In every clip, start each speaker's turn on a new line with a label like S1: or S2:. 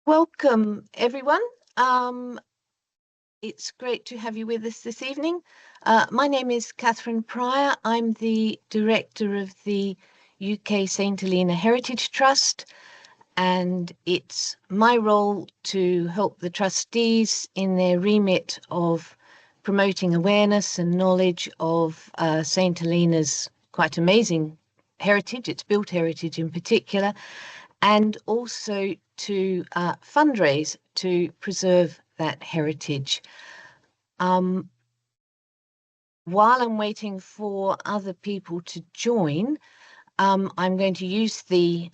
S1: Welcome, everyone. It's great to have you with us this evening. My name is Catherine Pryor. I'm the director of the UK St Helena Heritage Trust, and it's my role to help the trustees in their remit of promoting awareness and knowledge of St Helena's quite amazing heritage, its built heritage in particular, and also to fundraise to preserve that heritage. While I'm waiting for other people to join, I'm going to use the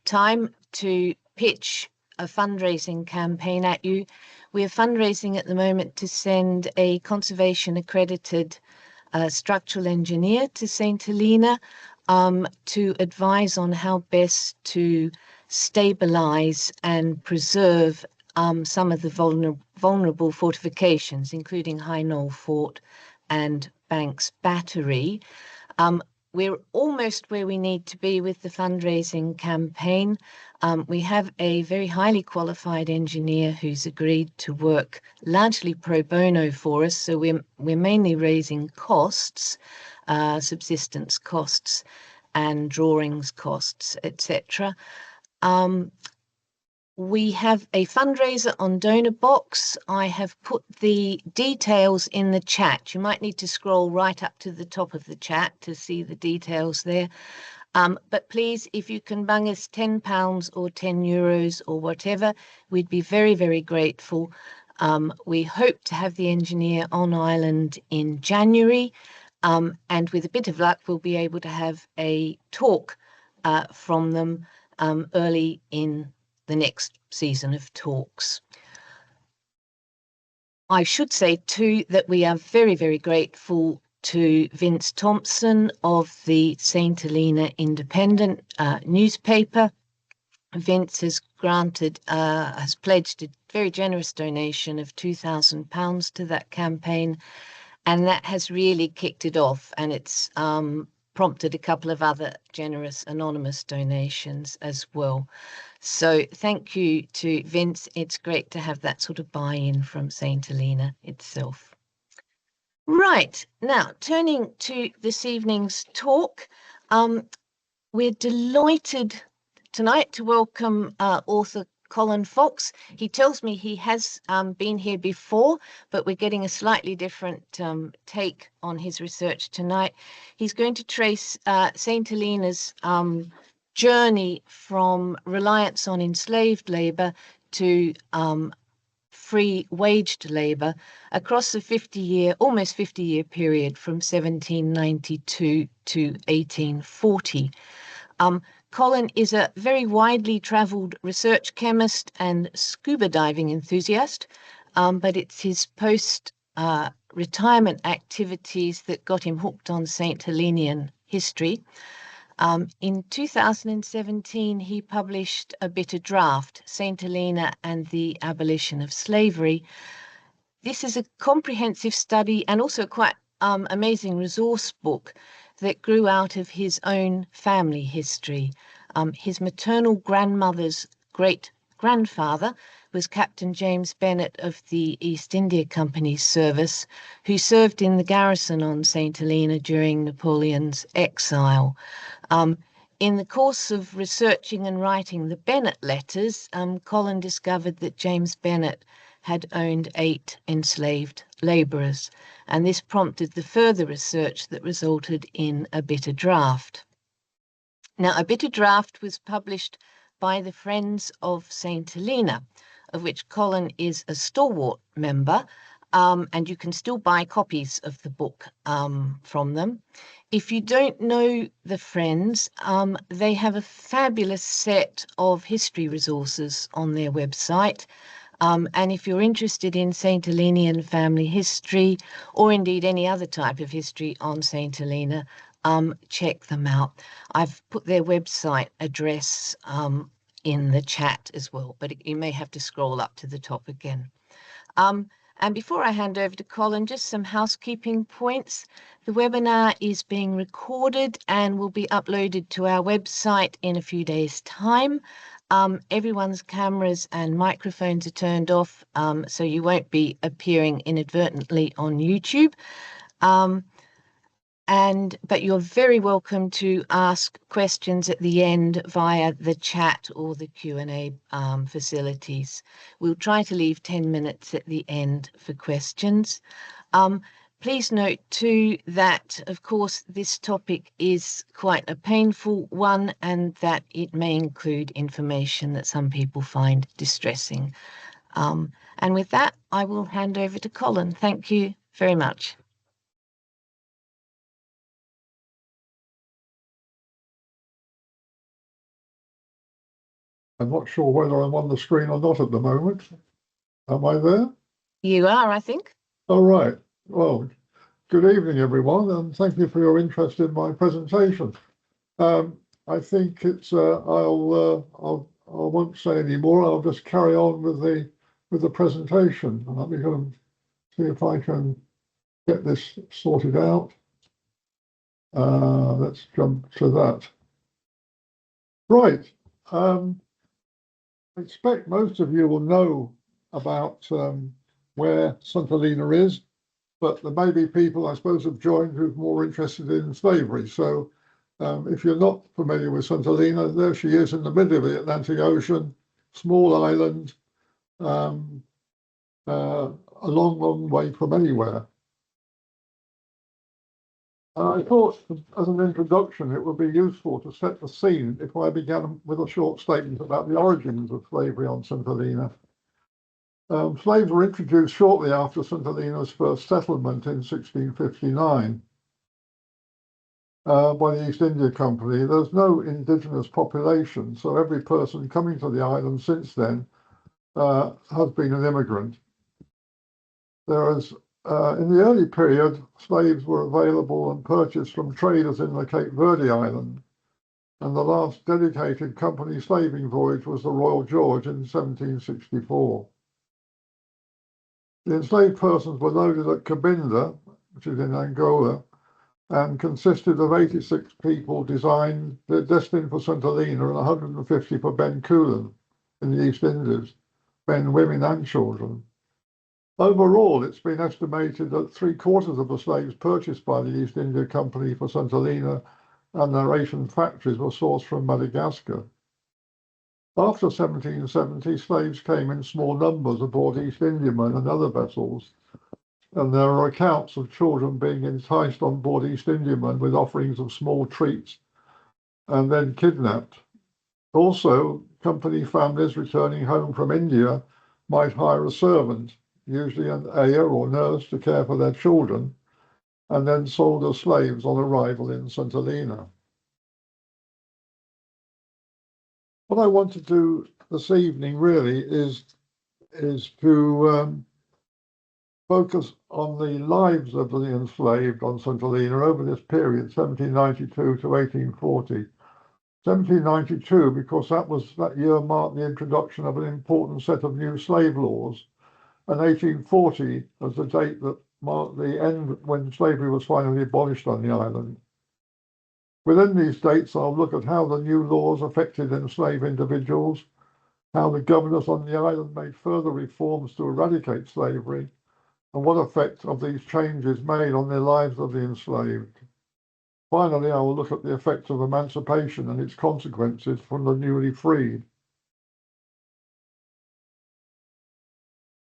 S1: time to pitch a fundraising campaign at you. We're fundraising at the moment to send a conservation accredited structural engineer to St Helena to advise on how best to stabilize and preserve some of the vulnerable fortifications, including High Knoll Fort and Banks Battery. We're almost where we need to be with the fundraising campaign. We have a very highly qualified engineer who's agreed to work largely pro bono for us, so we're mainly raising costs, subsistence costs and drawings costs, etc. We have a fundraiser on Donor Box. I have put the details in the chat. You might need to scroll right up to the top of the chat to see the details there. But please, if you can bung us £10 or €10 or whatever, we'd be very, very grateful. We hope to have the engineer on island in January. And with a bit of luck, we'll be able to have a talk from them early in the next season of talks. I should say too that we are very, very grateful to Vince Thompson of the St Helena Independent newspaper. Vince has pledged a very generous donation of £2,000 to that campaign, and that has really kicked it off, and it's prompted a couple of other generous anonymous donations as well. So thank you to Vince. It's great to have that sort of buy-in from St Helena itself. Right, now turning to this evening's talk, we're delighted tonight to welcome author Colin Fox. He tells me he has been here before, but we're getting a slightly different take on his research tonight. He's going to trace St Helena's journey from reliance on enslaved labor to free waged labor across a almost 50-year period from 1792 to 1840. Colin is a very widely traveled research chemist and scuba diving enthusiast, but it's his post-retirement activities that got him hooked on St Helenian history. In 2017, he published a bitter draft, St Helena and the Abolition of Slavery. This is a comprehensive study and also quite amazing resource book that grew out of his own family history. His maternal grandmother's great-grandfather was Captain James Bennett of the East India Company's service, who served in the garrison on St Helena during Napoleon's exile. In the course of researching and writing the Bennett letters, Colin discovered that James Bennett had owned 8 enslaved labourers, and this prompted the further research that resulted in A Bitter Draft. Now, A Bitter Draft was published by the Friends of St Helena, of which Colin is a stalwart member, and you can still buy copies of the book from them. If you don't know the Friends, they have a fabulous set of history resources on their website. And if you're interested in St Helenian family history, or indeed any other type of history on St Helena, check them out. I've put their website address in the chat as well, but you may have to scroll up to the top again. And before I hand over to Colin, just some housekeeping points. The webinar is being recorded and will be uploaded to our website in a few days' time. Everyone's cameras and microphones are turned off, so you won't be appearing inadvertently on YouTube. But you're very welcome to ask questions at the end via the chat or the Q&A facilities. We'll try to leave 10 minutes at the end for questions. Please note too that, of course, this topic is quite a painful one and that it may include information that some people find distressing. And with that, I will hand over to Colin. Thank you very much.
S2: I'm not sure whether I'm on the screen or not at the moment. Am I there?
S1: You are, I think.
S2: All right. Well, good evening, everyone, and thank you for your interest in my presentation. I think it's I won't say any more. I'll just carry on with the presentation. Let me go and see if I can get this sorted out. Let's jump to that. Right. I expect most of you will know about where St Helena is, but there may be people, I suppose, have joined who're more interested in slavery. So if you're not familiar with St Helena, there she is in the middle of the Atlantic Ocean, small island, a long, long way from anywhere. I thought, as an introduction, it would be useful to set the scene if I began with a short statement about the origins of slavery on St Helena. Slaves were introduced shortly after St Helena's first settlement in 1659 by the East India Company. There's no indigenous population, so every person coming to the island since then has been an immigrant. There is in the early period, slaves were available and purchased from traders in the Cape Verde Island, and the last dedicated company slaving voyage was the Royal George in 1764. The enslaved persons were loaded at Cabinda, which is in Angola, and consisted of 86 people destined for St Helena and 150 for Bencoolen in the East Indies, men, women, and children. Overall, it's been estimated that 3/4 of the slaves purchased by the East India Company for St Helena and their Asian factories were sourced from Madagascar. After 1770, slaves came in small numbers aboard East Indiamen and other vessels, and there are accounts of children being enticed on board East Indiamen with offerings of small treats and then kidnapped. Also, company families returning home from India might hire a servant, usually an ayah or nurse, to care for their children, and then sold as slaves on arrival in St Helena. What I want to do this evening really is to focus on the lives of the enslaved on St Helena over this period, 1792 to 1840. 1792, because that year marked the introduction of an important set of new slave laws, and 1840 as the date that marked the end when slavery was finally abolished on the island. Within these dates, I'll look at how the new laws affected enslaved individuals, how the governors on the island made further reforms to eradicate slavery, and what effect of these changes made on the lives of the enslaved. Finally, I will look at the effect of emancipation and its consequences from the newly freed.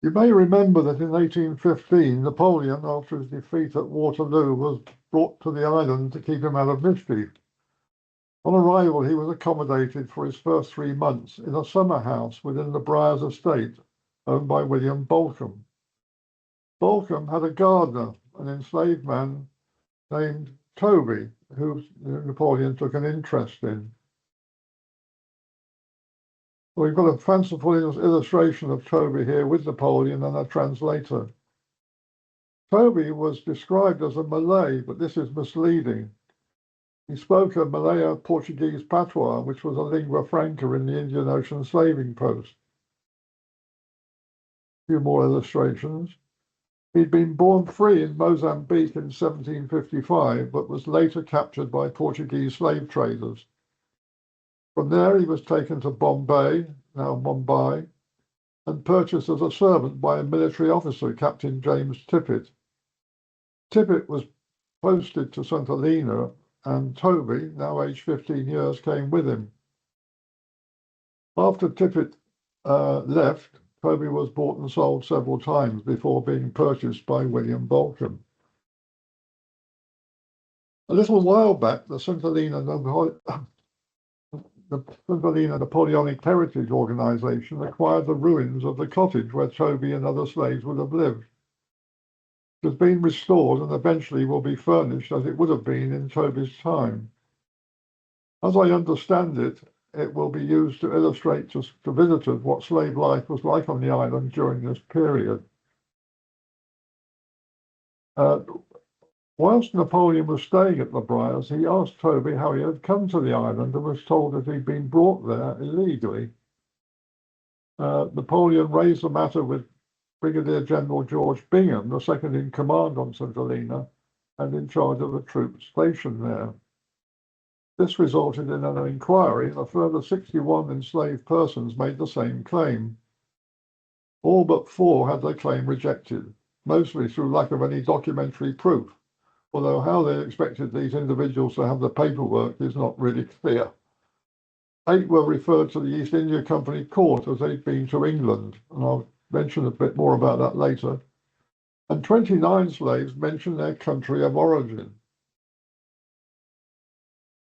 S2: You may remember that in 1815, Napoleon, after his defeat at Waterloo, was brought to the island to keep him out of mischief. On arrival, he was accommodated for his first 3 months in a summer house within the Briars estate, owned by William Bolcombe. Bolcombe had a gardener, an enslaved man named Toby, who Napoleon took an interest in. We've got a fanciful illustration of Toby here with Napoleon and a translator. Toby was described as a Malay, but this is misleading. He spoke a Malaya-Portuguese patois, which was a lingua franca in the Indian Ocean slaving post. A few more illustrations. He'd been born free in Mozambique in 1755, but was later captured by Portuguese slave traders. From there, he was taken to Bombay, now Mumbai, and purchased as a servant by a military officer, Captain James Tippett. Tippett was posted to St Helena, and Toby, now aged 15 years, came with him. After Tippett left, Toby was bought and sold several times before being purchased by William Bolton. A little while back, the St Helena Napoleonic Heritage Organization acquired the ruins of the cottage where Toby and other slaves would have lived. It has been restored and eventually will be furnished as it would have been in Toby's time. As I understand it, it will be used to illustrate to visitors what slave life was like on the island during this period. Whilst Napoleon was staying at the Briars, he asked Toby how he had come to the island and was told that he'd been brought there illegally. Napoleon raised the matter with Brigadier General George Bingham, the second in command on St Helena and in charge of the troops stationed there. This resulted in an inquiry, and a further 61 enslaved persons made the same claim. All but 4 had their claim rejected, mostly through lack of any documentary proof, although how they expected these individuals to have the paperwork is not really clear. 8 were referred to the East India Company court as they'd been to England, and I'll mention a bit more about that later. And 29 slaves mentioned their country of origin.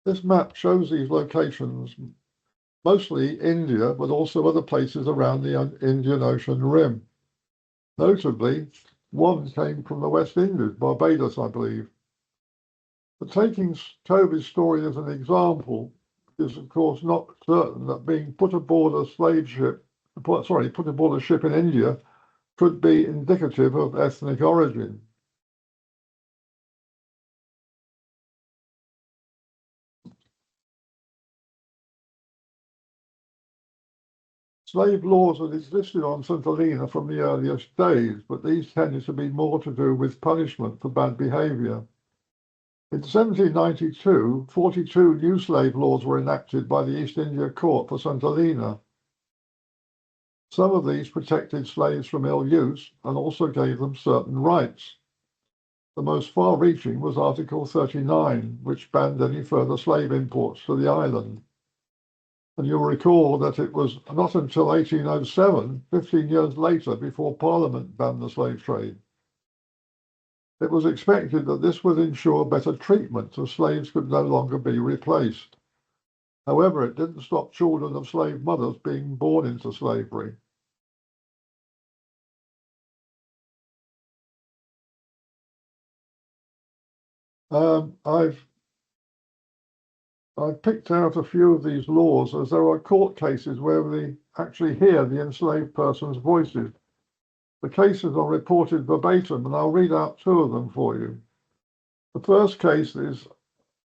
S2: This map shows these locations, mostly India, but also other places around the Indian Ocean rim. Notably, one came from the West Indies, Barbados, I believe. But taking Toby's story as an example is, of course, not certain that being put aboard a ship in India could be indicative of ethnic origin. Slave laws had existed on St Helena from the earliest days, but these tended to be more to do with punishment for bad behavior. In 1792, 42 new slave laws were enacted by the East India Court for St Helena. Some of these protected slaves from ill use and also gave them certain rights. The most far-reaching was Article 39, which banned any further slave imports to the island. And you'll recall that it was not until 1807, 15 years later, before Parliament banned the slave trade. It was expected that this would ensure better treatment, so slaves could no longer be replaced. However, it didn't stop children of slave mothers being born into slavery. I've picked out a few of these laws as there are court cases where we actually hear the enslaved person's voices. The cases are reported verbatim, and I'll read out 2 of them for you. The first case is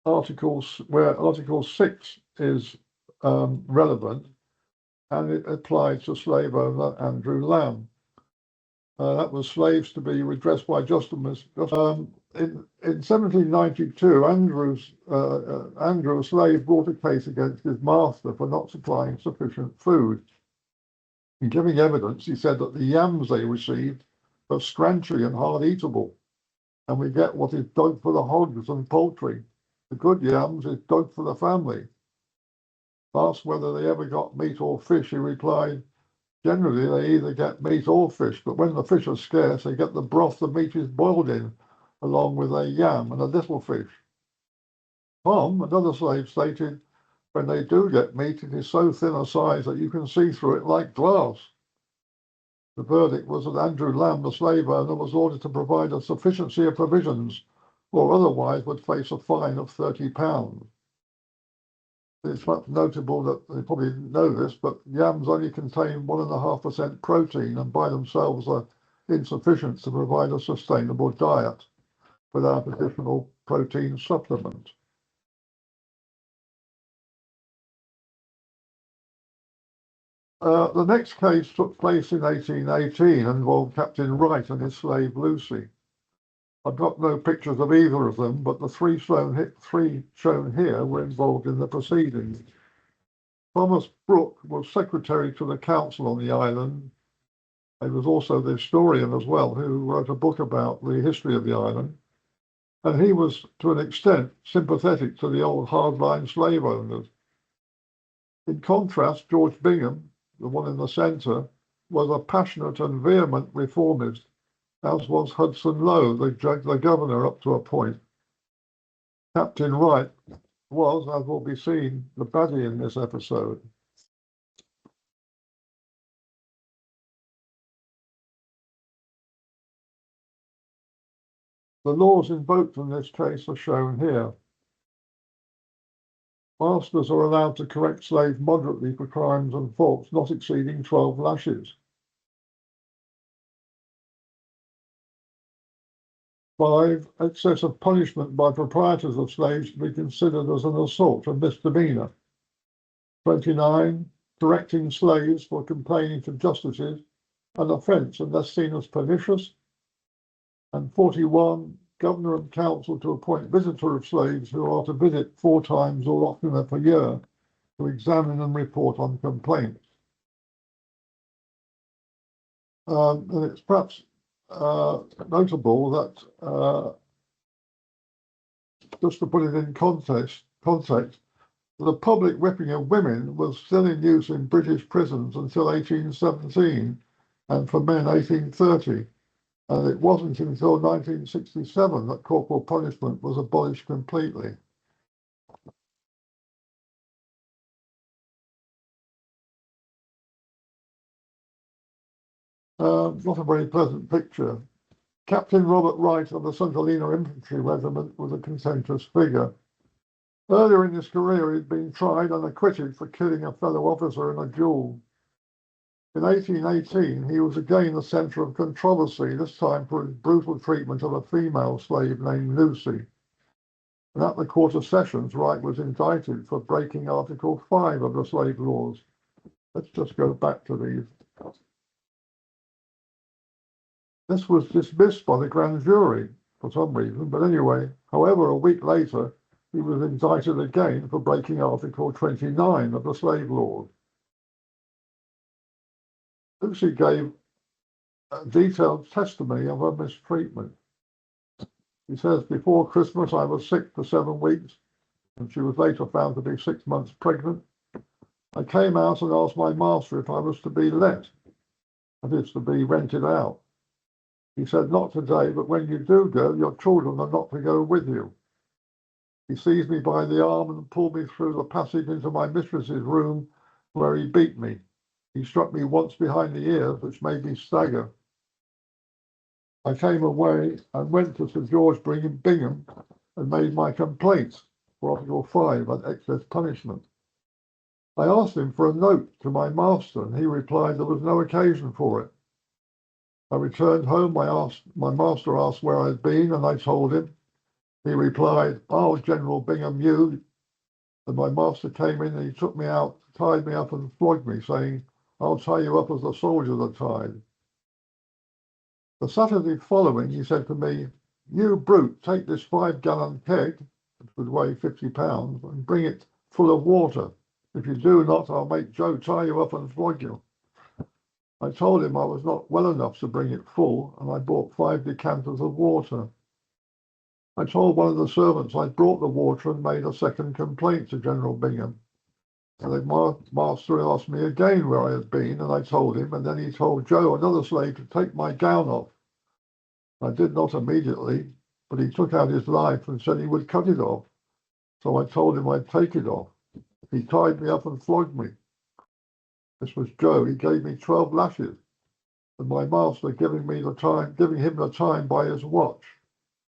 S2: where Article 6 is relevant, and it applied to slave owner Andrew Lamb. That was slaves to be redressed by justice. In 1792, Andrew, a slave, brought a case against his master for not supplying sufficient food. In giving evidence, he said that the yams they received were scrunchy and hard eatable, and we get what is dug for the hogs and poultry. The good yams is dug for the family. Asked whether they ever got meat or fish, he replied, generally they either get meat or fish, but when the fish are scarce, they get the broth the meat is boiled in, along with a yam and a little fish. Tom, another slave, stated, when they do get meat, it is so thin a size that you can see through it like glass. The verdict was that Andrew Lamb, the slave owner, was ordered to provide a sufficiency of provisions, or otherwise would face a fine of £30. It's notable that they probably didn't know this, but yams only contain 1.5% protein and by themselves are insufficient to provide a sustainable diet without additional protein supplement. The next case took place in 1818 and involved Captain Wright and his slave Lucy. I've got no pictures of either of them, but the three shown here were involved in the proceedings. Thomas Brooke was secretary to the council on the island. He was also the historian as well, who wrote a book about the history of the island. And he was, to an extent, sympathetic to the old hardline slave owners. In contrast, George Bingham, the one in the centre, was a passionate and vehement reformist, as was Hudson Lowe, the governor up to a point. Captain Wright was, as will be seen, the baddie in this episode. The laws invoked in this case are shown here. Masters are allowed to correct slaves moderately for crimes and faults not exceeding 12 lashes. 5. Excess of punishment by proprietors of slaves to be considered as an assault and misdemeanor. 29. Correcting slaves for complaining to justices, an offence unless seen as pernicious. And 41. Governor and council to appoint visitor of slaves who are to visit 4 times or oftener per year to examine and report on complaints. And it's perhaps notable that, just to put it in context, the public whipping of women was still in use in British prisons until 1817, and for men 1830. And it wasn't until 1967 that corporal punishment was abolished completely. Not a very pleasant picture. Captain Robert Wright of the St Helena Infantry Regiment was a contentious figure. Earlier in his career, he'd been tried and acquitted for killing a fellow officer in a duel. In 1818, he was again the centre of controversy, this time for his brutal treatment of a female slave named Lucy. And at the Court of Sessions, Wright was indicted for breaking Article 5 of the slave laws. Let's just go back to these. This was dismissed by the grand jury for some reason, but anyway, however, a week later, he was indicted again for breaking Article 29 of the slave laws. Lucy gave a detailed testimony of her mistreatment. She says, before Christmas, I was sick for 7 weeks, and she was later found to be 6 months pregnant. I came out and asked my master if I was to be let, that is, to be rented out. He said, not today, but when you do go, your children are not to go with you. He seized me by the arm and pulled me through the passage into my mistress's room, where he beat me. He struck me once behind the ears, which made me stagger. I came away and went to Sir George Bingham and made my complaints for Article 5 and excess punishment. I asked him for a note to my master, and he replied there was no occasion for it. I returned home. My master asked where I'd been, and I told him. He replied, "Oh, General Bingham, you." And my master came in and he took me out, tied me up and flogged me, saying, "I'll tie you up as the soldiers are tied." The Saturday following, he said to me, "You brute, take this 5-gallon keg, which would weigh 50 pounds, and bring it full of water. If you do not, I'll make Joe tie you up and flog you." I told him I was not well enough to bring it full, and I bought 5 decanters of water. I told one of the servants I'd brought the water and made a second complaint to General Bingham. And the master asked me again where I had been, and I told him, and then he told Joe, another slave, to take my gown off. I did not immediately, but he took out his knife and said he would cut it off. So I told him I'd take it off. He tied me up and flogged me. This was Joe. He gave me 12 lashes, and my master giving him the time by his watch.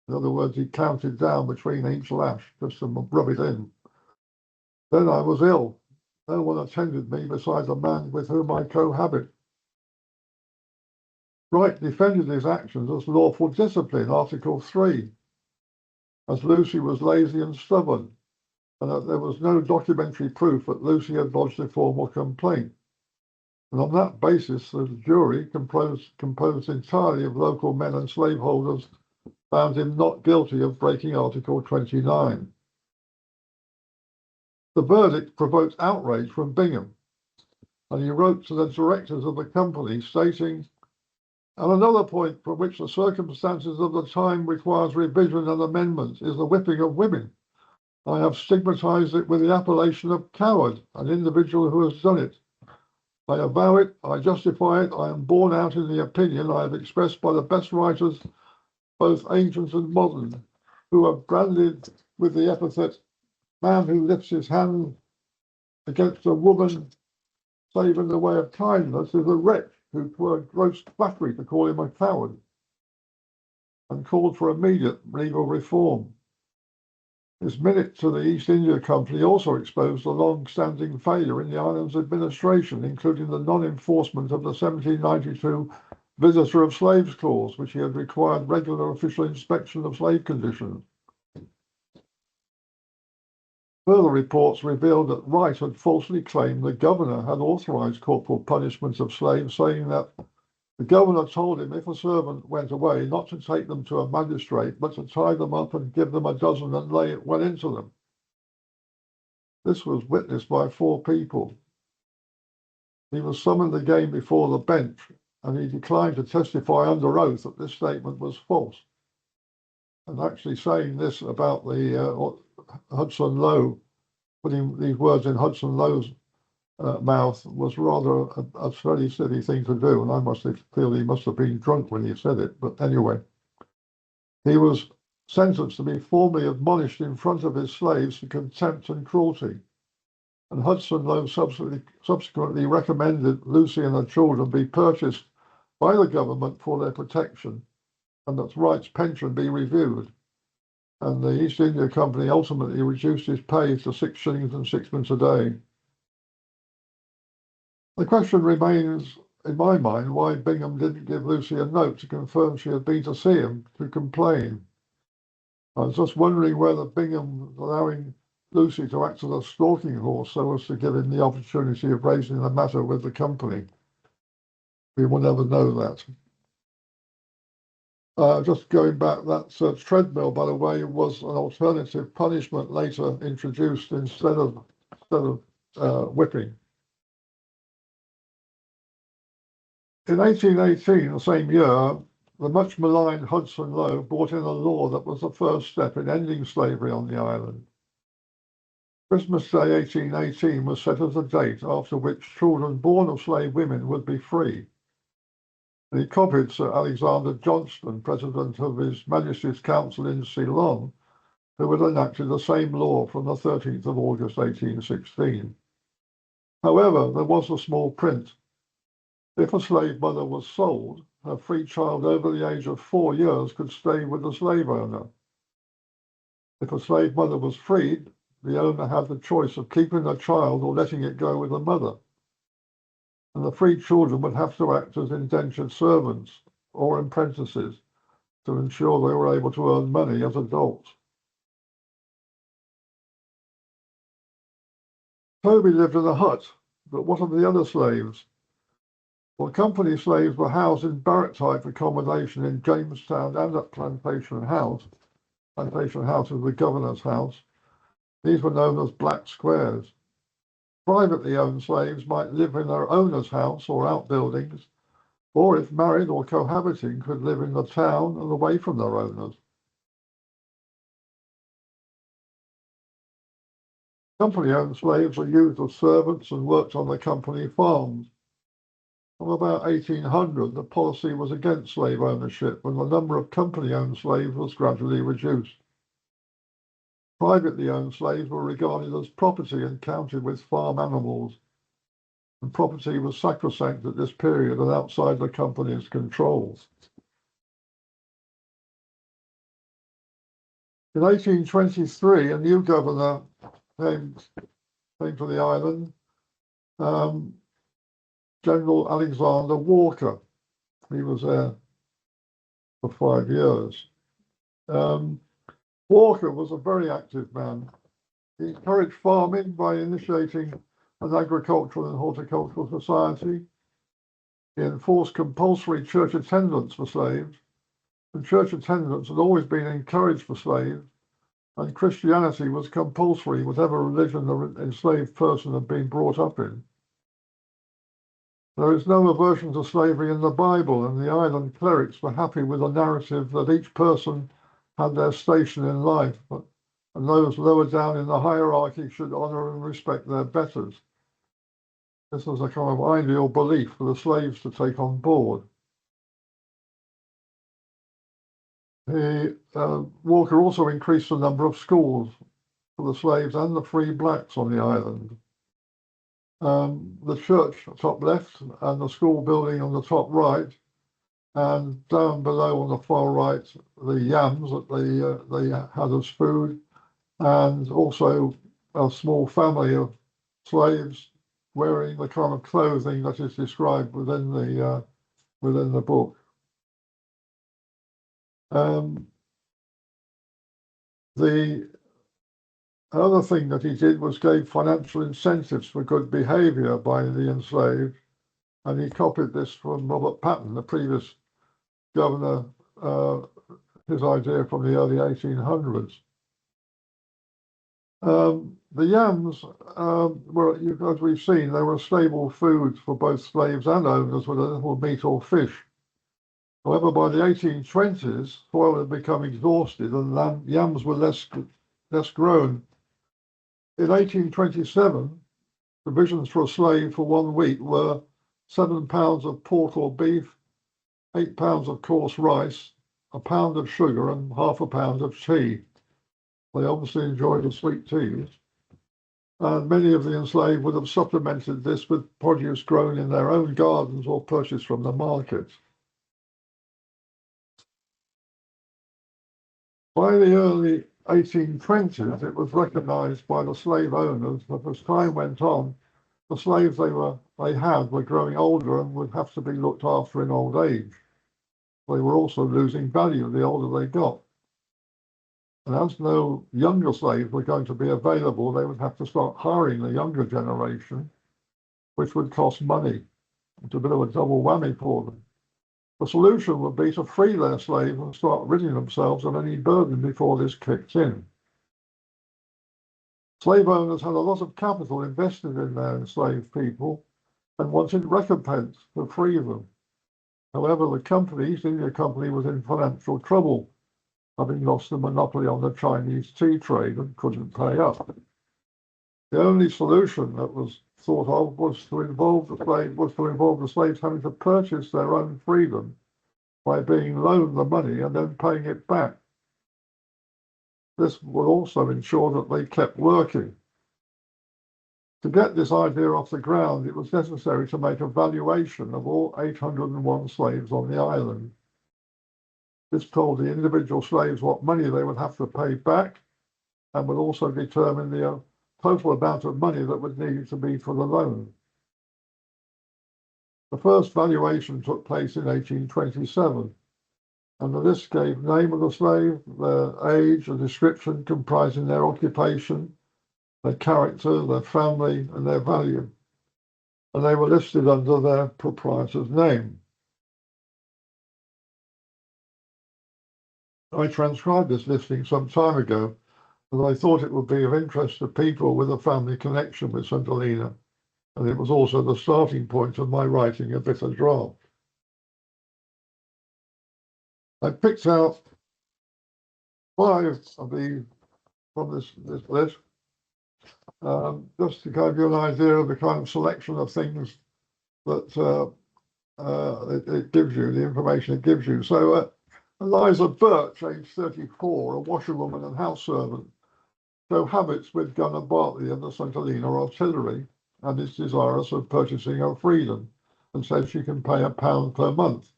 S2: In other words, he counted down between each lash just to rub it in. Then I was ill. No one attended me besides a man with whom I cohabit. Wright defended his actions as lawful discipline, Article 3, as Lucy was lazy and stubborn, and that there was no documentary proof that Lucy had lodged a formal complaint. And on that basis, the jury, composed entirely of local men and slaveholders, found him not guilty of breaking Article 29. The verdict provoked outrage from Bingham, and he wrote to the directors of the company stating, "And another point from which the circumstances of the time requires revision and amendment is the whipping of women. I have stigmatized it with the appellation of coward, an individual who has done it. I avow it, I justify it, I am borne out in the opinion I have expressed by the best writers, both ancient and modern, who have branded with the epithet, man who lifts his hand against a woman, save in the way of kindness, is a wretch who 'twere gross flattery to call him a coward, and called for immediate legal reform." His minute to the East India Company also exposed a long-standing failure in the island's administration, including the non-enforcement of the 1792 Visitor of Slaves Clause, which he had required regular official inspection of slave conditions. Further reports revealed that Wright had falsely claimed the governor had authorized corporal punishment of slaves, saying that the governor told him if a servant went away not to take them to a magistrate, but to tie them up and give them a dozen and lay it well into them. This was witnessed by 4 people. He was summoned again before the bench, and he declined to testify under oath that this statement was false. And actually saying this about the Hudson Lowe, putting these words in Hudson Lowe's mouth was rather a very silly thing to do, and I must feel he must have been drunk when he said it. But anyway, he was sentenced to be formally admonished in front of his slaves for contempt and cruelty. And Hudson Lowe subsequently recommended Lucy and her children be purchased by the government for their protection, and that Wright's pension be reviewed. And the East India Company ultimately reduced his pay to 6 shillings and 6pence a day. The question remains, in my mind, why Bingham didn't give Lucy a note to confirm she had been to see him to complain. I was just wondering whether Bingham was allowing Lucy to act as a stalking horse so as to give him the opportunity of raising the matter with the company. We will never know that. Just going back, that treadmill, by the way, was an alternative punishment later introduced instead of whipping. In 1818, the same year, the much maligned Hudson Lowe brought in a law that was the first step in ending slavery on the island. Christmas Day 1818 was set as a date after which children born of slave women would be free. And he copied Sir Alexander Johnston, President of His Majesty's Council in Ceylon, who had enacted the same law from the 13th of August 1816. However, there was a small print. If a slave mother was sold, her free child over the age of 4 years could stay with the slave owner. If a slave mother was freed, the owner had the choice of keeping the child or letting it go with the mother. And the freed children would have to act as indentured servants or apprentices to ensure they were able to earn money as adults. Toby lived in a hut, but what of the other slaves? Well, company slaves were housed in barrack-type accommodation in Jamestown and at Plantation House. Plantation House is the governor's house. These were known as black squares. Privately owned slaves might live in their owner's house or outbuildings, or if married or cohabiting, could live in the town and away from their owners. Company-owned slaves were used as servants and worked on the company farms. From about 1800, the policy was against slave ownership, and the number of company-owned slaves was gradually reduced. Privately owned slaves were regarded as property and counted with farm animals, and property was sacrosanct at this period and outside the company's control. In 1823, a new governor came to the island, General Alexander Walker. He was there for 5 years. Walker was a very active man. He encouraged farming by initiating an agricultural and horticultural society. He enforced compulsory church attendance for slaves, and church attendance had always been encouraged for slaves, and Christianity was compulsory, whatever religion the enslaved person had been brought up in. There is no aversion to slavery in the Bible, and the island clerics were happy with the narrative that each person had their station in life, and those lower down in the hierarchy should honor and respect their betters. This was a kind of ideal belief for the slaves to take on board. Walker also increased the number of schools for the slaves and the free blacks on the island. The church top left and the school building on the top right, and down below on the far right, the yams that they had as food, and also a small family of slaves wearing the kind of clothing that is described within the book. The other thing that he did was gave financial incentives for good behavior by the enslaved, and he copied this from Robert Patton, the previous governor, his idea from the early 1800s. The yams were, as we've seen, they were stable foods for both slaves and owners with a little meat or fish. However, by the 1820s, soil had become exhausted and yams were less grown. In 1827, provisions for a slave for 1 week were 7 pounds of pork or beef, 8 pounds of coarse rice, a pound of sugar, and half a pound of tea. They obviously enjoyed the sweet teas. And many of the enslaved would have supplemented this with produce grown in their own gardens or purchased from the market. By the early 1820s, it was recognized by the slave owners that as time went on, the slaves they had were growing older and would have to be looked after in old age. They were also losing value the older they got. And as no younger slaves were going to be available, they would have to start hiring the younger generation, which would cost money. It's a bit of a double whammy for them. The solution would be to free their slaves and start ridding themselves of any burden before this kicked in. Slave owners had a lot of capital invested in their enslaved people and wanted recompense to free them. However, the East India Company was in financial trouble, having lost the monopoly on the Chinese tea trade and couldn't pay up. The only solution that was thought of was to involve the slaves having to purchase their own freedom by being loaned the money and then paying it back. This would also ensure that they kept working. To get this idea off the ground, it was necessary to make a valuation of all 801 slaves on the island. This told the individual slaves what money they would have to pay back and would also determine the total amount of money that would need to be for the loan. The first valuation took place in 1827, and the list gave name of the slave, their age, a description comprising their occupation, their character, their family, and their value. And they were listed under their proprietor's name. I transcribed this listing some time ago, and I thought it would be of interest to people with a family connection with St Helena, and it was also the starting point of my writing a bitter draft. I picked out 5 of these from this list, just to give you an idea of the kind of selection of things that it gives you, the information it gives you. So Eliza Birch, age 34, a washerwoman and house servant, show habits with Gunner Bartley of the St Helena Artillery and is desirous of purchasing her freedom and says she can pay £1 per month.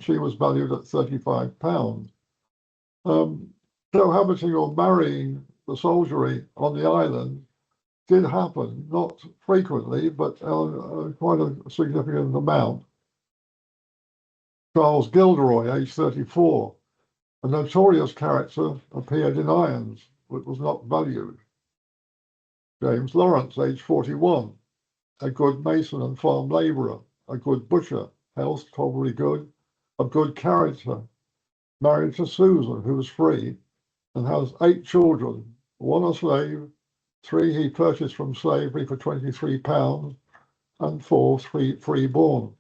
S2: She was valued at £35. Cohabiting or marrying the soldiery on the island did happen, not frequently, but quite a significant amount. Charles Gilderoy, age 34, a notorious character, appeared in irons, but was not valued. James Lawrence, age 41, a good mason and farm labourer, a good butcher, health probably good, of good character, married to Susan, who was free, and has 8 children, 1 a slave, 3 he purchased from slavery for £23, and 4 free-born.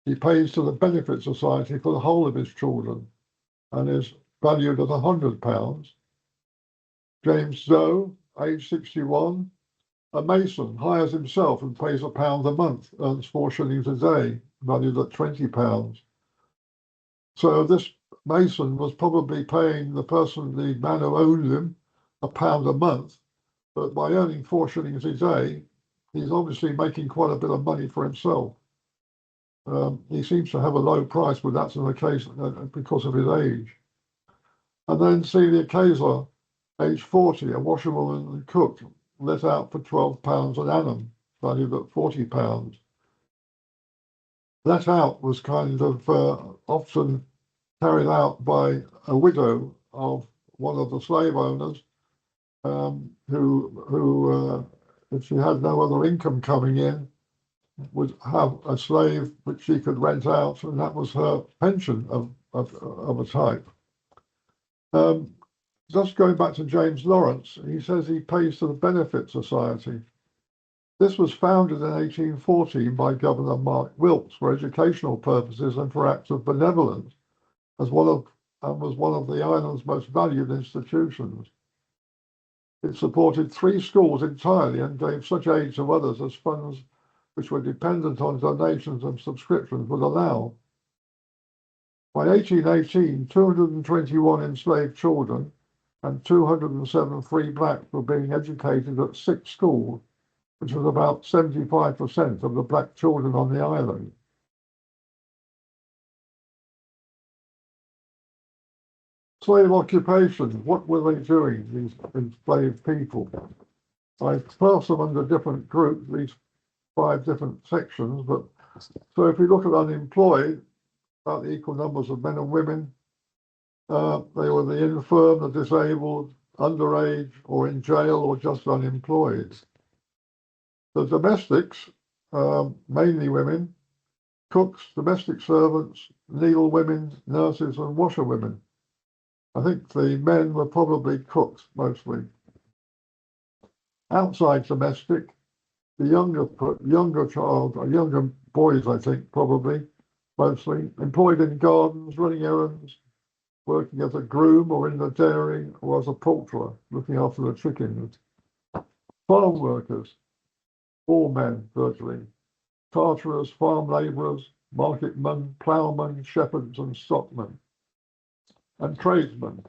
S2: He pays to the Benefit Society for the whole of his children, and is valued at £100. James Doe, age 61, a mason, hires himself and pays £1 a month, earns 4 shillings a day, valued at £20. So this mason was probably paying the man who owned him, £1 a month, but by earning 4 shillings a day, he's obviously making quite a bit of money for himself. He seems to have a low price, but that's in the case because of his age. And then Celia Kayser, age 40, a washerwoman and cook, let out for £12 an annum, valued at £40. Let out was kind of often carried out by a widow of one of the slave owners, who, if she had no other income coming in, would have a slave which she could rent out, and that was her pension of a type. Just going back to James Lawrence, he says he pays to the Benefit Society. This was founded in 1814 by Governor Mark Wilkes for educational purposes and for acts of benevolence, was one of the island's most valued institutions. It supported 3 schools entirely and gave such aid to others as funds which were dependent on donations and subscriptions would allow. By 1818, 221 enslaved children and 207 free blacks were being educated at 6 schools, which was about 75% of the black children on the island. Slave occupation, what were they doing, these enslaved people? I class them under different groups, these 5 different sections, but so if we look at unemployed, about the equal numbers of men and women, they were the infirm, the disabled, underage, or in jail, or just unemployed. The domestics, mainly women, cooks, domestic servants, needlewomen, nurses, and washerwomen. I think the men were probably cooks mostly. Outside domestic, the younger boys, I think, probably, mostly, employed in gardens, running errands, working as a groom or in the dairy or as a poulterer, looking after the chickens. Farm workers, all men virtually. Carterers, farm labourers, marketmen, ploughmen, shepherds and stockmen. And tradesmen,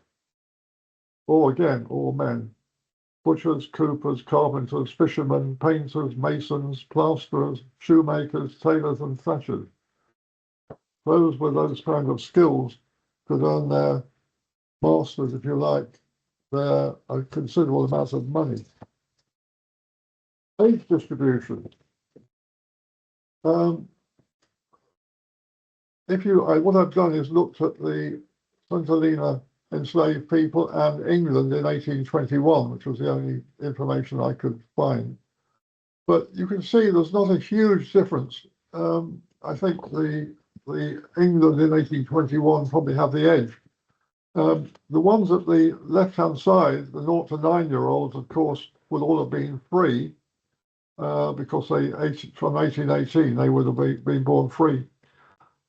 S2: all men. Butchers, coopers, carpenters, fishermen, painters, masons, plasterers, shoemakers, tailors and thatchers. Those were those kind of skills could earn their masters, if you like, their considerable amounts of money. Age distribution. What I've done is looked at the St Helena enslaved people and England in 1821, which was the only information I could find. But you can see there's not a huge difference. I think the England in 1821 probably have the edge. The ones at the left-hand side, the 0 to 9-year-olds, of course, would all have been free because from 1818 they would have been born free.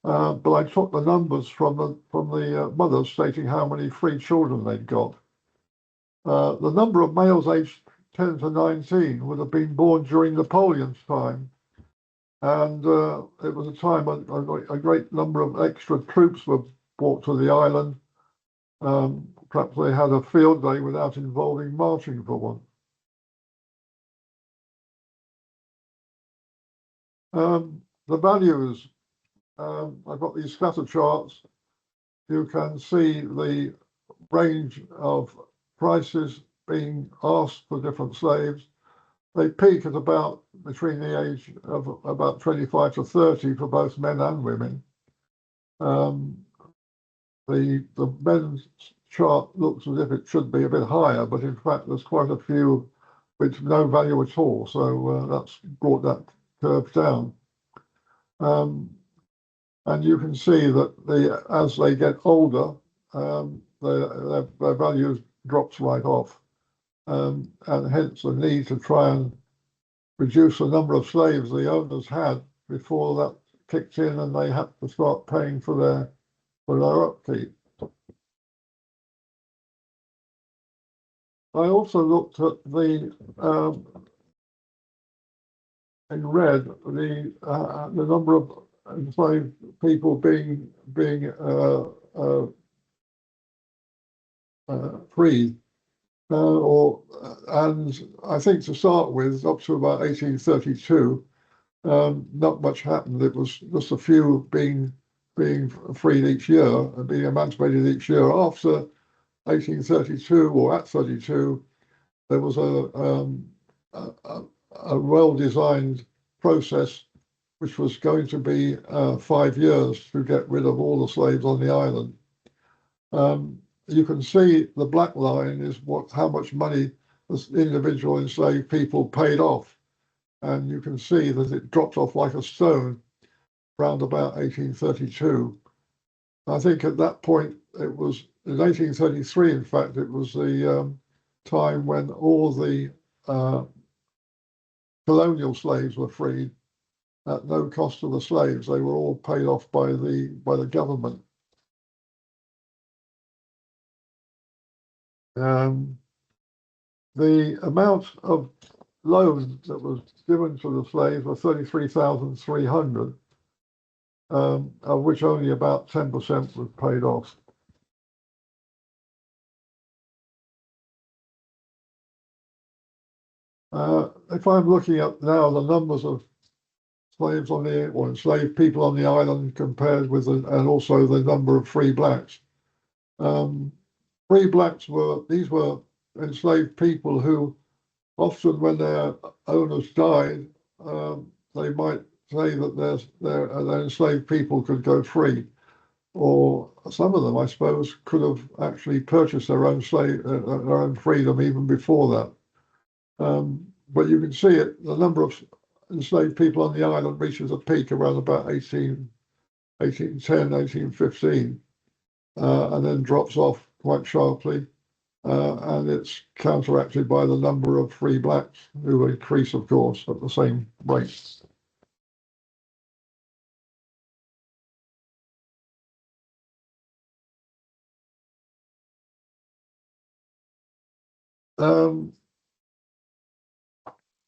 S2: But I took the numbers from the mothers stating how many free children they'd got. The number of males aged 10 to 19 would have been born during Napoleon's time. And it was a time when a great number of extra troops were brought to the island. Perhaps they had a field day without involving marching for one. The values, I've got these scatter charts. You can see the range of prices being asked for different slaves. They peak at about between the age of about 25 to 30 for both men and women. The men's chart looks as if it should be a bit higher, but in fact there's quite a few with no value at all. So that's brought that curve down. And you can see that as they get older, their value drops right off. And hence the need to try and reduce the number of slaves the owners had before that kicked in and they had to start paying for their upkeep. I also looked at in red the number of enslaved people being freed, and I think to start with, up to about 1832, not much happened. It was just a few being freed each year and being emancipated each year. After 1832 or at 32, there was a well-designed process which was going to be 5 years to get rid of all the slaves on the island. You can see the black line is how much money the individual enslaved people paid off. And you can see that it dropped off like a stone around about 1832. I think at that point, it was in 1833, in fact, it was the time when all the colonial slaves were freed at no cost to the slaves. They were all paid off by the government. The amount of loans that was given to the slaves were 33,300, of which only about 10% was paid off. If I'm looking at now the numbers of slaves or enslaved people on the island compared with and also the number of free blacks. Free blacks these were enslaved people who often, when their owners died, they might say that their enslaved people could go free, or some of them, I suppose, could have actually purchased their own their own freedom even before that. But you can see it, the number of enslaved people on the island reaches a peak around about 1810, 1815, and then drops off quite sharply. And it's counteracted by the number of free blacks, who increase, of course, at the same rate. Um,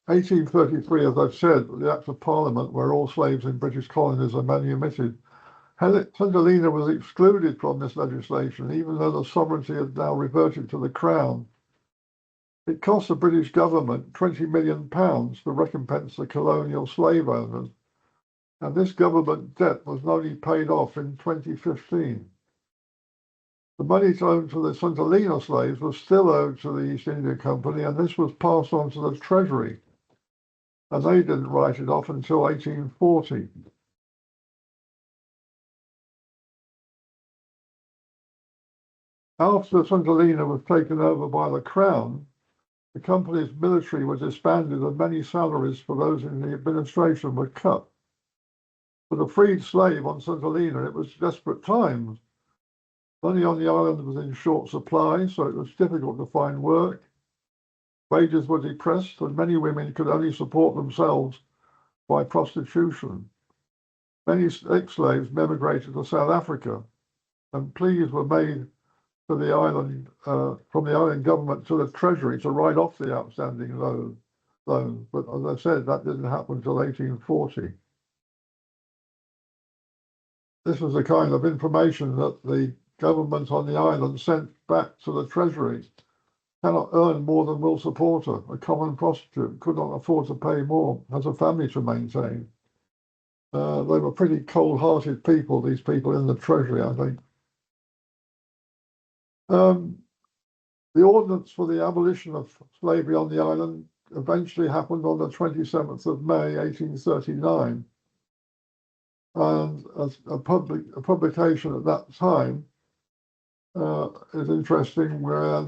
S2: 1833, as I've said, the Act of Parliament, where all slaves in British colonies are manumitted. St Helena was excluded from this legislation, even though the sovereignty had now reverted to the Crown. It cost the British government £20 million to recompense the colonial slave owners, and this government debt was only paid off in 2015. The money owed to the St Helena slaves was still owed to the East India Company, and this was passed on to the Treasury, and they didn't write it off until 1840. After St Helena was taken over by the Crown, the company's military was disbanded and many salaries for those in the administration were cut. For the freed slave on St Helena, it was desperate times. Money on the island was in short supply, so it was difficult to find work. Wages were depressed, and many women could only support themselves by prostitution. Many ex-slaves emigrated to South Africa, and pleas were made to the island from the island government to the Treasury to write off the outstanding loans. But as I said, that didn't happen until 1840. This was the kind of information that the government on the island sent back to the Treasury. Cannot earn more than will support her. A common prostitute could not afford to pay more, has a family to maintain. They were pretty cold-hearted people, these people in the Treasury, I think. The ordinance for the abolition of slavery on the island eventually happened on the 27th of May, 1839. And a publication at that time is interesting, where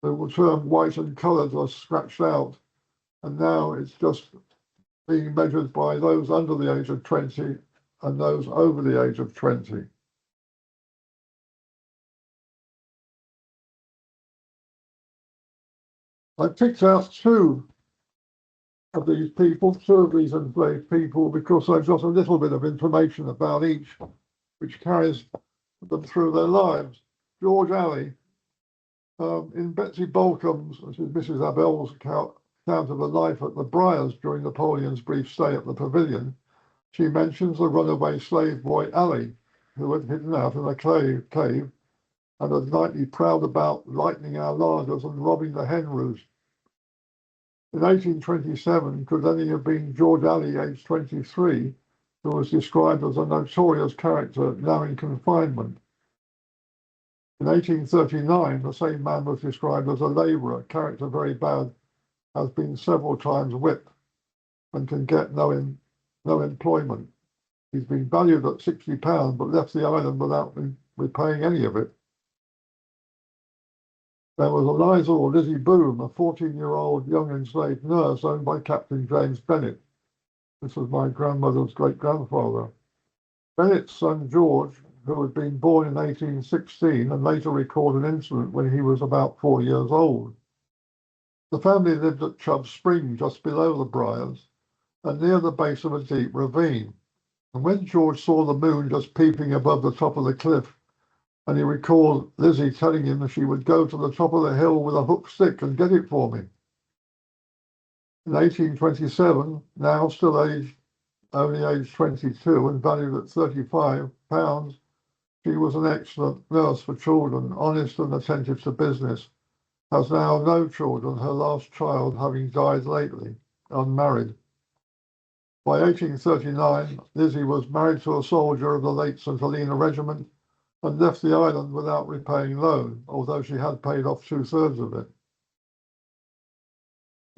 S2: the term white and coloured was scratched out, and now it's just being measured by those under the age of 20 and those over the age of 20. I picked out two of these enslaved people, because I've got a little bit of information about each, which carries them through their lives. George Alley, in Betsy Bolcom's, which is Mrs. Abel's account of her life at the Briars during Napoleon's brief stay at the Pavilion, she mentions the runaway slave boy Alley, who had hidden out in a cave and had nightly prowled about lightening our larders and robbing the hen roost. In 1827, could any have been George Alley, aged 23, who was described as a notorious character now in confinement? In 1839, the same man was described as a labourer, character very bad, has been several times whipped, and can get no employment. He's been valued at £60, but left the island without repaying any of it. There was Eliza or Lizzie Boom, a 14-year-old young enslaved nurse owned by Captain James Bennett. This was my grandmother's great-grandfather. Bennett's son George, who had been born in 1816 and later recorded an incident when he was about 4 years old. The family lived at Chubb Spring, just below the Briars, and near the base of a deep ravine. And when George saw the moon just peeping above the top of the cliff, and he recalled Lizzie telling him that she would go to the top of the hill with a hook stick and get it for me. In 1827, now still only aged 22 and valued at £35, she was an excellent nurse for children, honest and attentive to business, has now no children, her last child having died lately, unmarried. By 1839, Lizzie was married to a soldier of the late St Helena regiment and left the island without repaying loan, although she had paid off 2/3 of it.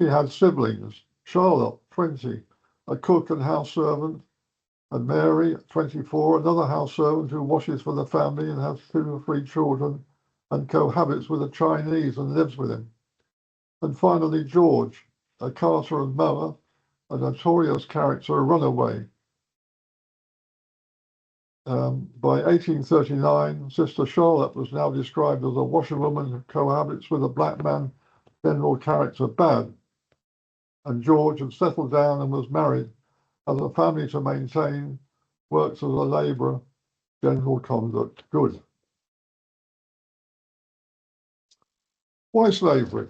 S2: She had siblings: Charlotte, 20, a cook and house servant, and Mary, 24, another house servant who washes for the family and has 2 or 3 children and cohabits with a Chinese and lives with him. And finally, George, a carter and mower, a notorious character, a runaway. By 1839, Sister Charlotte was now described as a washerwoman who cohabits with a black man, general character bad. And George had settled down and was married, has a family to maintain, works as a labourer, general conduct good. Why slavery?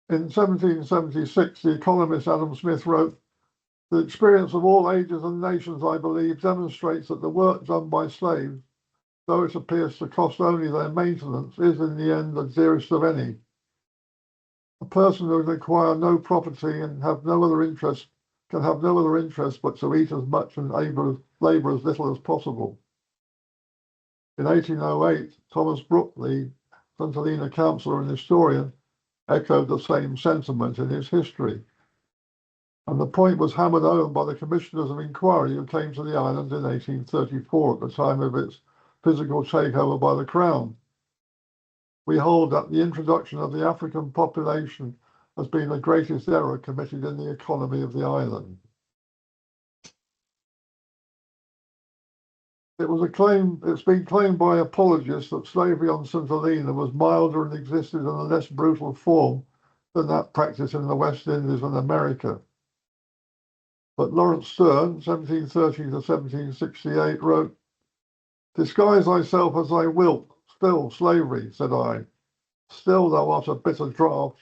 S2: In 1776, the economist Adam Smith wrote, "The experience of all ages and nations, I believe, demonstrates that the work done by slaves, though it appears to cost only their maintenance, is in the end the dearest of any. A person who can acquire no property and have no other interest can have no other interest but to eat as much and labour as little as possible." In 1808, Thomas Brooke, the St Helena councillor and historian, echoed the same sentiment in his history. And the point was hammered home by the commissioners of inquiry who came to the island in 1834 at the time of its physical takeover by the Crown. We hold that the introduction of the African population has been the greatest error committed in the economy of the island. It's been claimed by apologists that slavery on St Helena was milder and existed in a less brutal form than that practiced in the West Indies and America. But Lawrence Sterne, 1730 to 1768, wrote, "Disguise thyself as thou wilt, still slavery, said I. Still thou art a bitter draught,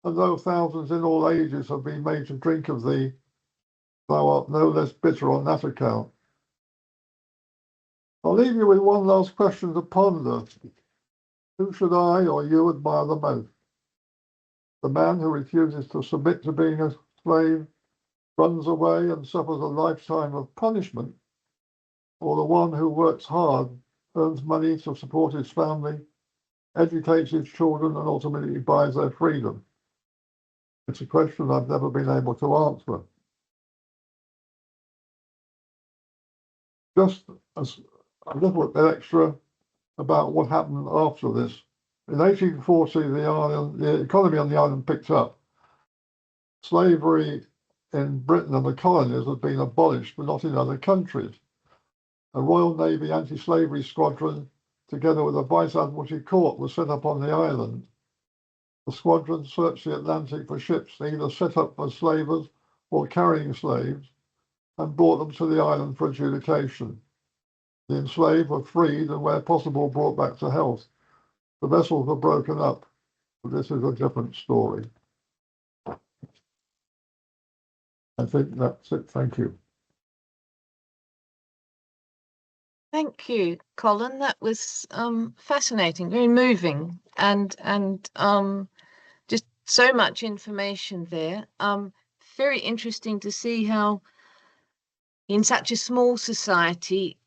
S2: and though thousands in all ages have been made to drink of thee, thou art no less bitter on that account." I'll leave you with one last question to ponder. Who should I or you admire the most? The man who refuses to submit to being a slave, runs away and suffers a lifetime of punishment, or the one who works hard, earns money to support his family, educates his children, and ultimately buys their freedom? It's a question I've never been able to answer. Just as a little bit extra about what happened after this. In 1840, the economy on the island picked up. Slavery in Britain and the colonies had been abolished, but not in other countries. A Royal Navy anti-slavery squadron, together with a Vice Admiralty Court, was set up on the island. The squadron searched the Atlantic for ships either set up for slavers or carrying slaves, and brought them to the island for adjudication. The enslaved were freed and, where possible, brought back to health. The vessels were broken up, but this is a different story. I think that's it. Thank you.
S1: Thank you, Colin. That was fascinating, very moving, and just so much information there. Very interesting to see how in such a small society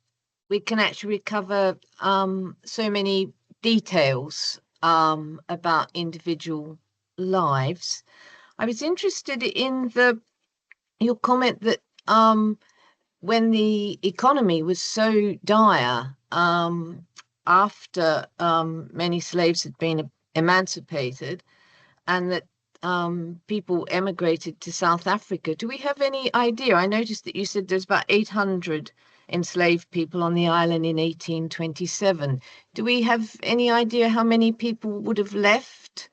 S1: we can actually recover so many details about individual lives. I was interested in your comment that when the economy was so dire after many slaves had been emancipated, and that people emigrated to South Africa. Do we have any idea? I noticed that you said there's about 800 enslaved people on the island in 1827. Do we have any idea how many people would have left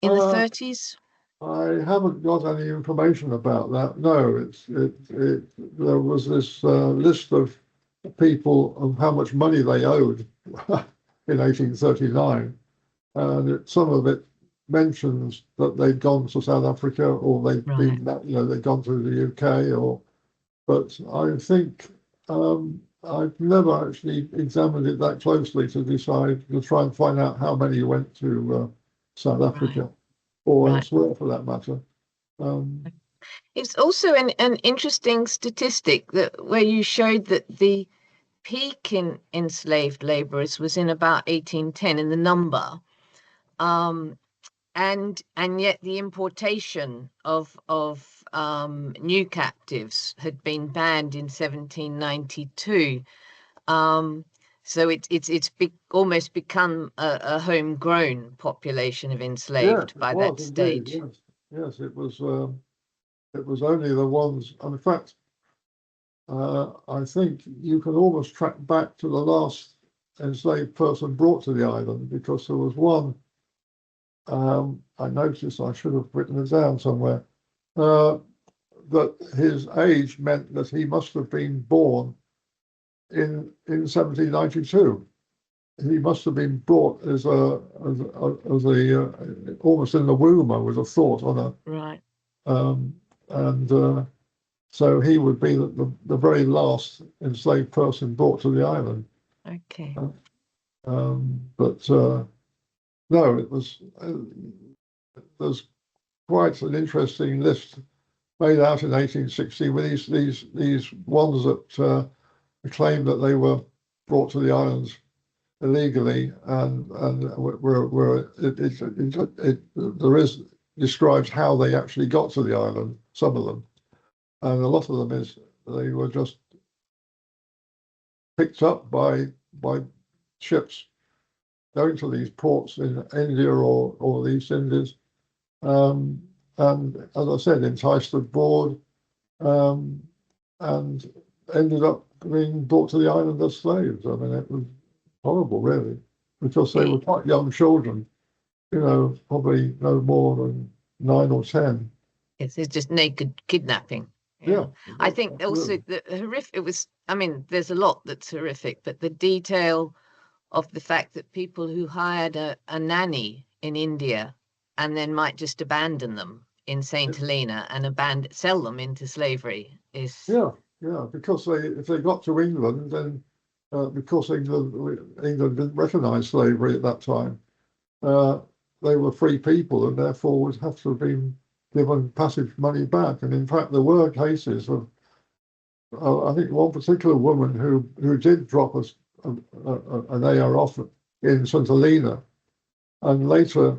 S1: in the 30s?
S2: I haven't got any information about that. No, there was this list of people of how much money they owed in 1839, and some of it mentions that they'd gone to South Africa or they'd been, they'd gone to the UK, but I think I've never actually examined it that closely to try and find out how many went to South Africa. Or elsewhere, for that matter.
S1: It's also an interesting statistic where you showed that the peak in enslaved laborers was in about 1810 in the number, and yet the importation of new captives had been banned in 1792. So it's almost become a homegrown population of enslaved by that stage.
S2: Yes, it was only the ones. In fact, I think you can almost track back to the last enslaved person brought to the island, because there was one. I noticed, I should have written it down somewhere, that his age meant that he must have been born in 1792. He must have been brought as a almost in the womb, I would have thought, on a
S1: right.
S2: So he would be the very last enslaved person brought to the island.
S1: Okay.
S2: But no, it was there's quite an interesting list made out in 1860 with these ones that claimed that they were brought to the islands illegally, and it describes how they actually got to the island, some of them, and a lot of them is they were just picked up by ships going to these ports in India or the East Indies, and as I said, enticed aboard, and ended up being brought to the island as slaves. I mean, it was horrible, really, because they were quite young children, probably no more than 9 or 10.
S1: It's just naked kidnapping.
S2: Yeah.
S1: I think also the horrific, it was, I mean, there's a lot that's horrific, but the detail of the fact that people who hired a nanny in India and then might just abandon them in St Helena and sell them into slavery is...
S2: Yeah, because if they got to England, then because England didn't recognise slavery at that time, they were free people and therefore would have to have been given passage money back. And in fact, there were cases of, I think, one particular woman who did drop an AR off in St Helena, and later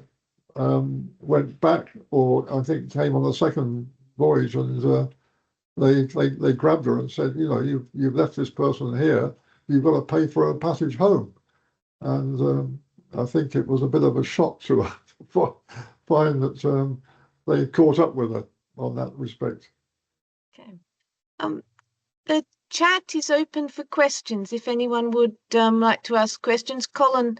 S2: went back, or I think came on a second voyage, and they grabbed her and said, you've left this person here, you've got to pay for a passage home. And I think it was a bit of a shock to her to find that they caught up with her. on that respect.
S1: Okay. The chat is open for questions. If anyone would like to ask questions, Colin,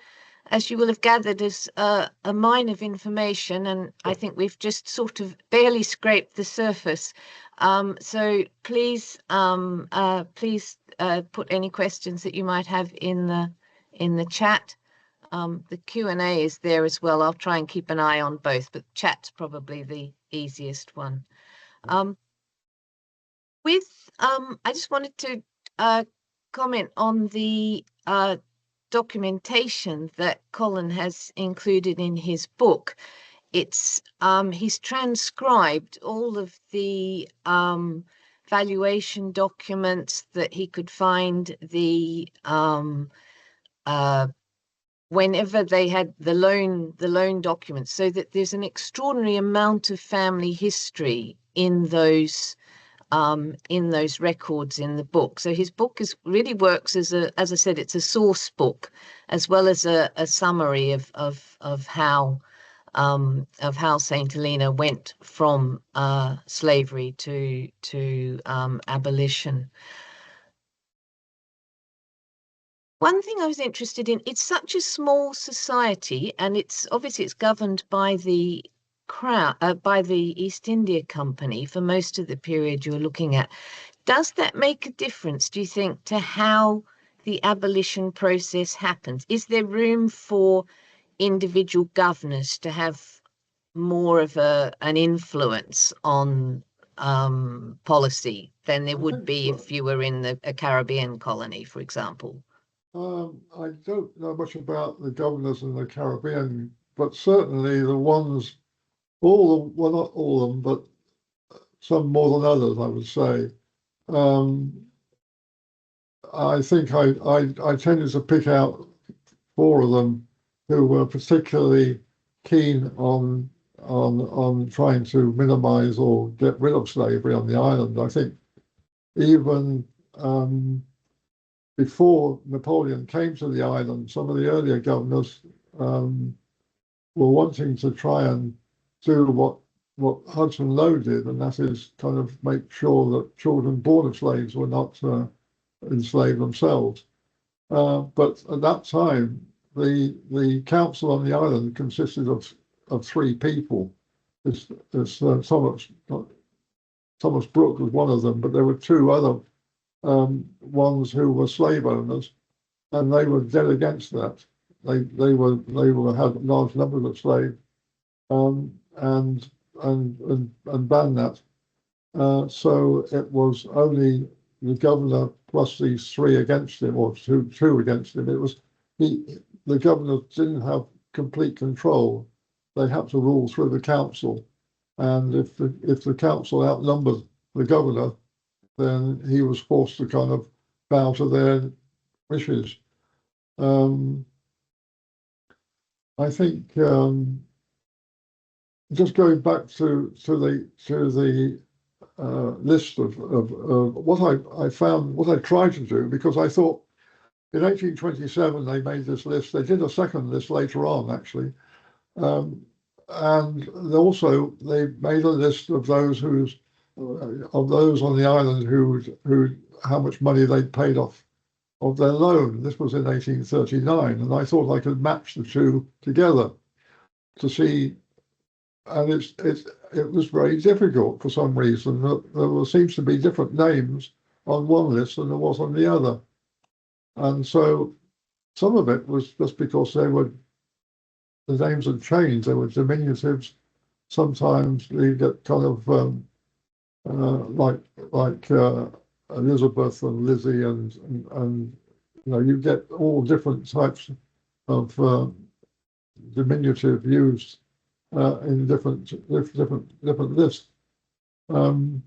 S1: as you will have gathered, is a mine of information, and I think we've just sort of barely scraped the surface. So please, please put any questions that you might have in the chat. The Q&A is there as well. I'll try and keep an eye on both, but chat's probably the easiest one. I just wanted to comment on the documentation that Colin has included in his book. It's he's transcribed all of the valuation documents that he could find, the whenever they had the loan documents, so that there's an extraordinary amount of family history in those records in the book. So his book really works as I said, it's a source book as well as a summary of how St Helena went from slavery to abolition. One thing I was interested in, it's such a small society, and it's obviously it's governed by the Crown, by the East India Company for most of the period you're looking at. Does that make a difference, do you think, to how the abolition process happens? Is there room for individual governors to have more of an influence on policy than there would be if you were in a Caribbean colony, for example?
S2: I don't know much about the governors in the Caribbean, but certainly the ones, well, not all of them, but some more than others, I would say. I think I tended to pick out 4 of them who were particularly keen on trying to minimize or get rid of slavery on the island. I think even before Napoleon came to the island, some of the earlier governors were wanting to try and do what Hudson Lowe did, and that is kind of make sure that children born of slaves were not enslaved themselves. But at that time, the council on the island consisted of 3 people. Thomas Brooke was one of them, but there were 2 other ones who were slave owners, and they were dead against that. They had large numbers of slaves, and banned that. So it was only the governor plus these 3 against him, or two against him. It was the governor didn't have complete control. They had to rule through the council, and if the council outnumbered the governor, then he was forced to kind of bow to their wishes. I think just going back to the list of what I found, what I tried to do, because I thought in 1827 they made this list. They did a second list later on, actually, and also they made a list of those on the island who how much money they'd paid off of their loan. This was in 1839, and I thought I could match the 2 together to see. And it was very difficult for some reason. There seems to be different names on one list than there was on the other, and so some of it was just because the names had changed. They were diminutives. Sometimes you get kind of like Elizabeth and Lizzie, and you get all different types of diminutive used in different lists, and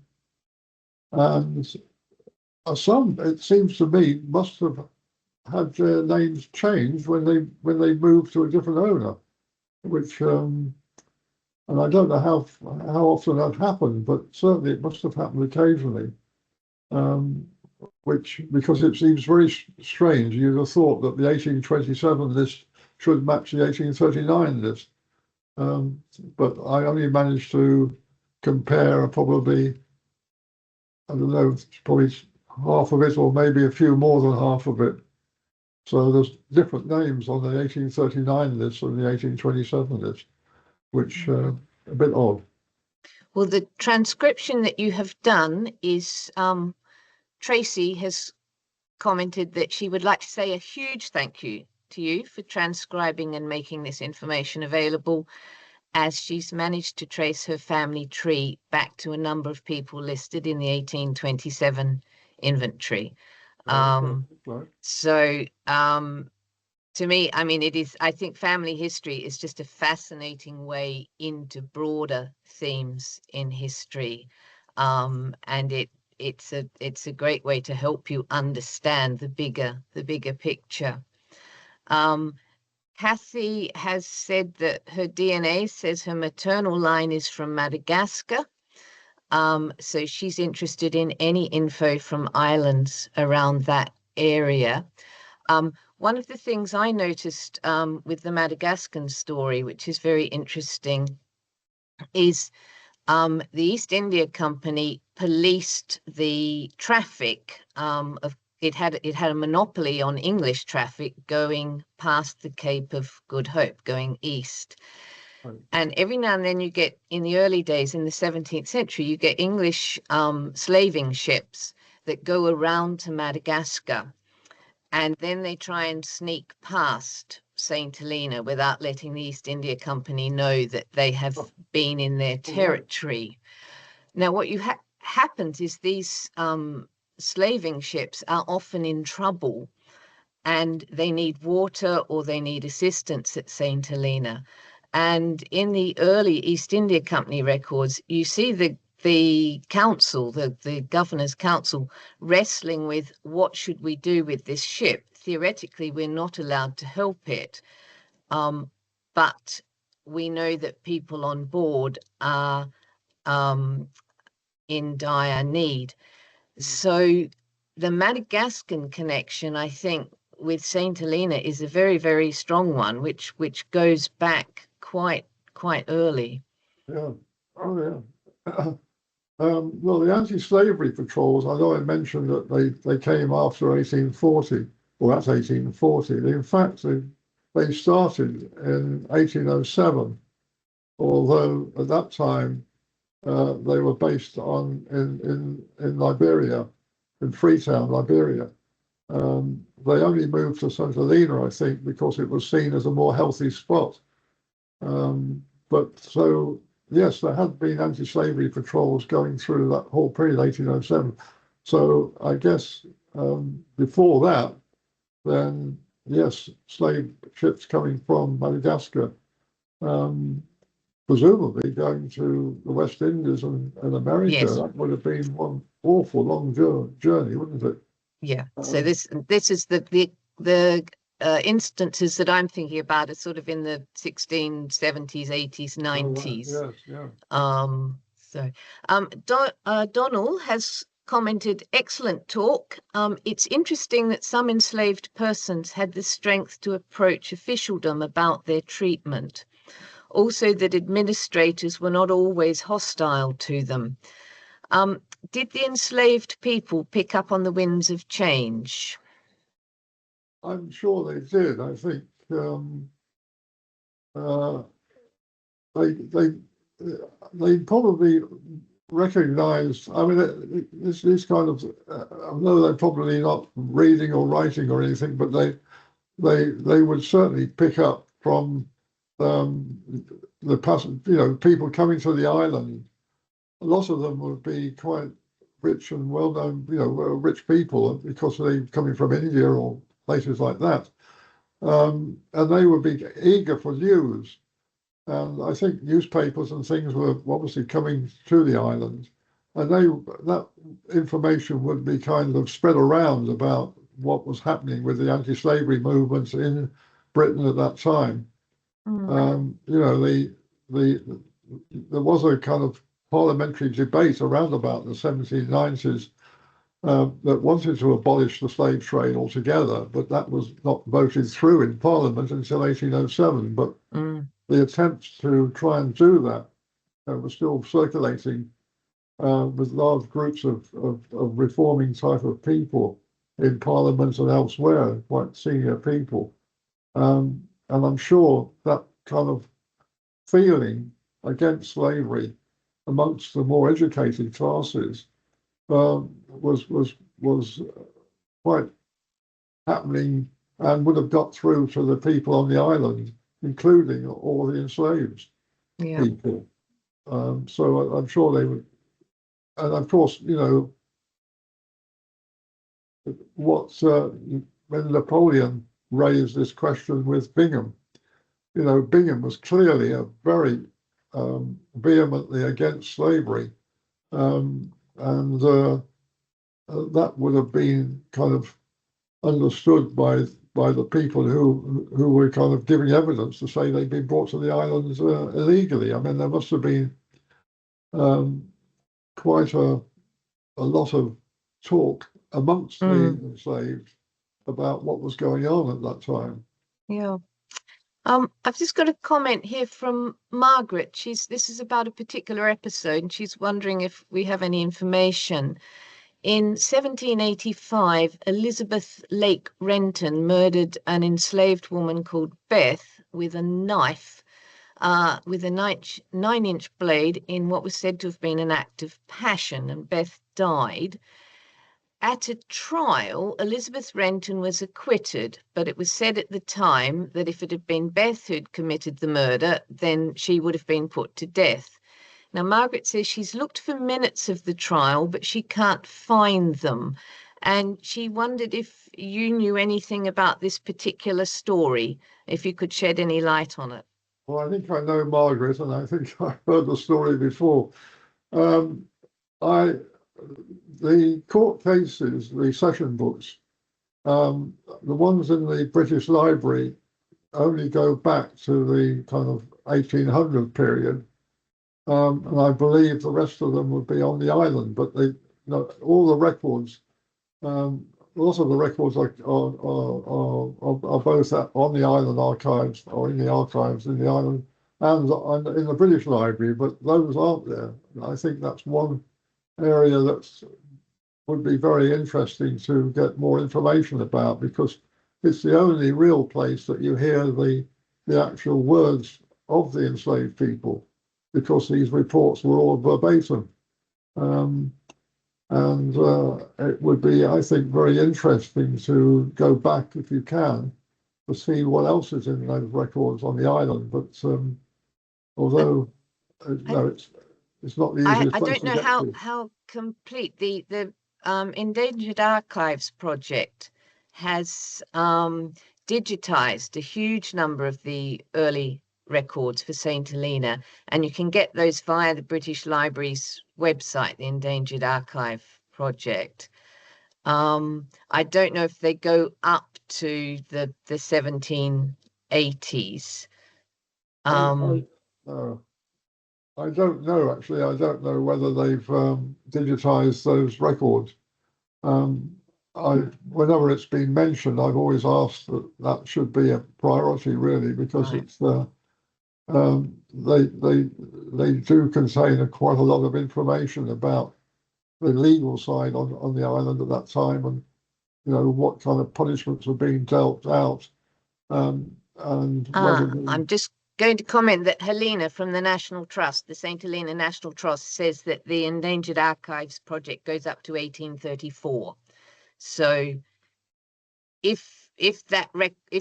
S2: some, it seems to me, must have had their names changed when they moved to a different owner, which and I don't know how often that happened, but certainly it must have happened occasionally. Which, because it seems very strange, you'd have thought that the 1827 list should match the 1839 list. But I only managed to compare are probably, I don't know, probably half of it or maybe a few more than half of it. So there's different names on the 1839 list and the 1827 list, which a bit odd.
S1: Well, the transcription that you have done is, Tracy has commented that she would like to say a huge thank you to you for transcribing and making this information available, as she's managed to trace her family tree back to a number of people listed in the 1827 inventory. So to me, I mean, I think family history is just a fascinating way into broader themes in history. And it's a great way to help you understand the bigger picture. Kathy has said that her DNA says her maternal line is from Madagascar. So she's interested in any info from islands around that area. One of the things I noticed with the Madagascan story, which is very interesting, is the East India Company policed the traffic of it had a monopoly on English traffic going past the Cape of Good Hope, going east. Right. And every now and then you get, in the early days, in the 17th century, you get English slaving ships that go around to Madagascar. And then they try and sneak past St Helena without letting the East India Company know that they have been in their territory. Now, what happens is these slaving ships are often in trouble and they need water or they need assistance at St Helena. And in the early East India Company records, you see the council, the governor's council, wrestling with what should we do with this ship. Theoretically, we're not allowed to help it, but we know that people on board are in dire need. So the Madagascan connection, I think, with St Helena is a very, very strong one, which goes back quite early.
S2: Yeah. Oh yeah. Well, the anti-slavery patrols, I know I mentioned that they came after 1840, or that's 1840. In fact, they started in 1807, although at that time they were based in Liberia, in Freetown, Liberia. They only moved to St Helena, I think, because it was seen as a more healthy spot. But so, yes, there had been anti-slavery patrols going through that whole period, 1807. So I guess before that, then, yes, slave ships coming from Madagascar, presumably going to the West Indies and America. Yes. That would have been one awful long journey, wouldn't it?
S1: Yeah. So this is the instances that I'm thinking about are sort of in the 1670s, 80s, 90s.
S2: Oh, yes, yeah.
S1: Donald has commented, excellent talk. It's interesting that some enslaved persons had the strength to approach officialdom about their treatment. Also, that administrators were not always hostile to them. Did the enslaved people pick up on the winds of change?
S2: I'm sure they did. I think they probably recognized. I mean, this kind of. I know they're probably not reading or writing or anything, but they would certainly pick up from people coming to the island. A lot of them would be quite rich and well-known, rich people because they're coming from India or places like that. And they would be eager for news. And I think newspapers and things were obviously coming to the island. And that information would be kind of spread around about what was happening with the anti-slavery movements in Britain at that time. There was a kind of parliamentary debate around about the 1790s that wanted to abolish the slave trade altogether, but that was not voted through in Parliament until 1807. But the attempts to try and do that was still circulating with large groups of reforming type of people in Parliament and elsewhere, quite senior people. And I'm sure that kind of feeling against slavery amongst the more educated classes was quite happening and would have got through to the people on the island, including all the enslaved people. So I'm sure they would. And of course, you know, when Napoleon raised this question with Bingham, you know, Bingham was clearly a very vehemently against slavery, and that would have been kind of understood by the people who were kind of giving evidence to say they'd been brought to the islands illegally. I mean, there must have been quite a lot of talk amongst the enslaved about what was going on at that time.
S1: Yeah. I've just got a comment here from Margaret. This is about a particular episode, and she's wondering if we have any information. In 1785, Elizabeth Lake Renton murdered an enslaved woman called Beth with a knife, with a 9-inch blade in what was said to have been an act of passion, and Beth died. At a trial, Elizabeth Renton was acquitted, but it was said at the time that if it had been Beth who'd committed the murder, then she would have been put to death. Now, Margaret says she's looked for minutes of the trial, but she can't find them. And she wondered if you knew anything about this particular story, if you could shed any light on it.
S2: Well, I think I know Margaret, and I think I've heard the story before. The court cases, the session books, the ones in the British Library only go back to the kind of 1800 period. And I believe the rest of them would be on the island, but all the records, lots of the records are both on the island archives or in the archives in the island and in the British Library, but those aren't there. I think that's one area that would be very interesting to get more information about, because it's the only real place that you hear the actual words of the enslaved people, because these reports were all verbatim. It would be, I think, very interesting to go back, if you can, to see what else is in those records on the island. But although it's not the easiest
S1: I
S2: place
S1: don't
S2: to
S1: know
S2: get to.
S1: how complete the Endangered Archives project has digitized a huge number of the early records for St Helena, and you can get those via the British Library's website, the Endangered Archive project. I don't know if they go up to the 1780s.
S2: I don't know, actually. I don't know whether they've digitized those records. Whenever it's been mentioned, I've always asked that should be a priority, really, because it's they do contain quite a lot of information about the legal side on the island at that time, and what kind of punishments were being dealt out, and whether
S1: I'm just going to comment that Helena from the National Trust, the St Helena National Trust, says that the Endangered Archives project goes up to 1834. So if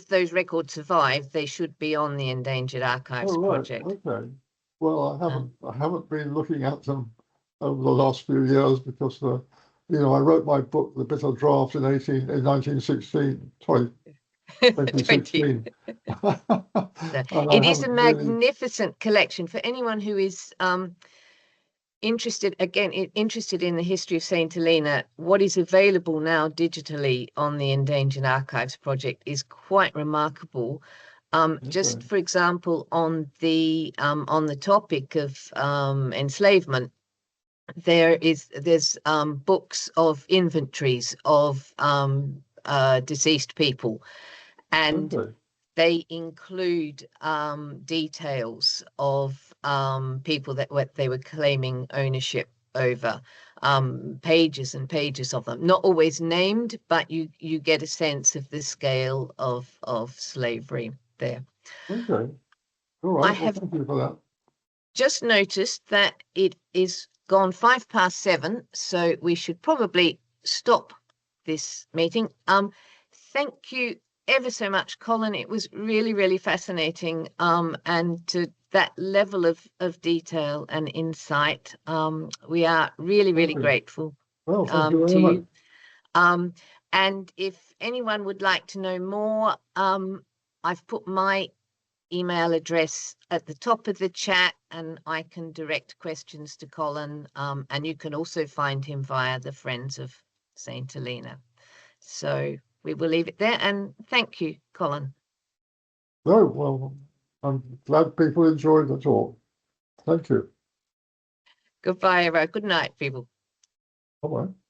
S1: those records survive, they should be on the Endangered Archives project.
S2: Okay. Well, I haven't been looking at them over the last few years, because I wrote my book, The Bitter Draft, in 1916. Sorry, 2016.
S1: It is a magnificent collection for anyone who is interested in the history of St Helena. What is available now digitally on the Endangered Archives project is quite remarkable. Just for example, on the topic of enslavement, there's books of inventories of deceased people, and they include details of people that what they were claiming ownership over. Pages and pages of them, not always named, but you get a sense of the scale of slavery there.
S2: Okay. All
S1: I
S2: right. Well,
S1: have
S2: thank you for that.
S1: just noticed that it is gone 7:05, so we should probably stop this meeting. Thank you ever so much, Colin. It was really, really fascinating. And to that level of detail and insight, we are really, really
S2: Okay.
S1: grateful
S2: Well, thank you
S1: to
S2: very much.
S1: you. And if anyone would like to know more, I've put my email address at the top of the chat, and I can direct questions to Colin. And you can also find him via the Friends of St Helena. So we will leave it there, and thank you, Colin.
S2: No, well, I'm glad people enjoyed the talk. Thank you.
S1: Goodbye, everyone. Good night, people.
S2: Bye-bye.